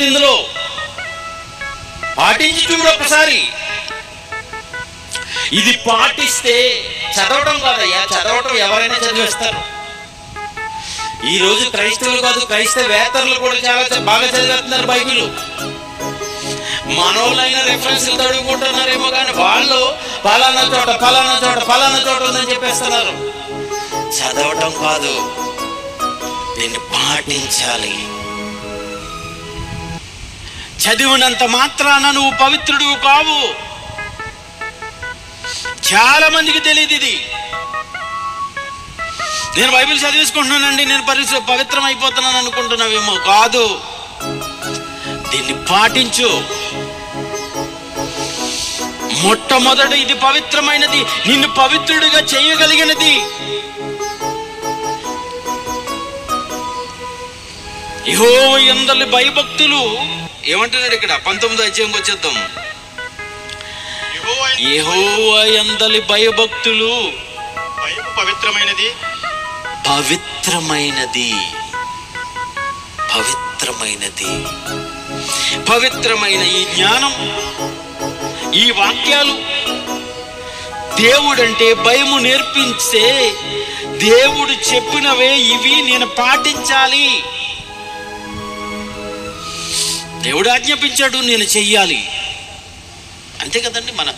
ఇందులో పాటించి చూడు ఒకసారి. ఇది పాటిస్తే చదవటం కాదయ్యా, చదవటం ఎవరైనా చదివేస్తారు. ఈ రోజు క్రైస్తవులు కాదు, క్రైస్తవేతరులు కూడా చాలా బాగా చదివేస్తున్నారు బైబిల్. మనోళ్ళైన రెఫరెన్స్లు చదువుకుంటున్నారేమో కానీ వాళ్ళు పలానా చోట పలానా చోట పలానా చోట ఉందని చెప్పేస్తున్నారు. చదవటం కాదు, దీన్ని పాటించాలి. చదివినంత మాత్రాన నువ్వు పవిత్రుడు కావు. చాలా మందికి తెలియదు ఇది. నేను బైబిల్ చదివేసుకుంటున్నానండి, నేను పవిత్రం అయిపోతున్నాను అనుకుంటున్నావేమో. కాదు, దీన్ని పాటించు. మొట్టమొదట ఇది పవిత్రమైనది, నిన్ను పవిత్రుడిగా చేయగలిగినది. యెహోవా యందలి భయభక్తులు ఏమంటున్నాడు ఇక్కడ 19వ అధ్యాయంకి వచ్చేద్దాం. యెహోవా యందలి భయభక్తులు పవిత్రమైనది పవిత్రమైనది పవిత్రమైనది పవిత్రమైన ఈ జ్ఞానం, ఈ వాక్యాలు దేవుడంటే భయము నేర్పించే దేవుడు చెప్పినవే ఇవి, నేను పాటించాలి. దేవుడు ఆజ్ఞాపించాడు, నేను చెయ్యాలి. అంతే కదండి. మన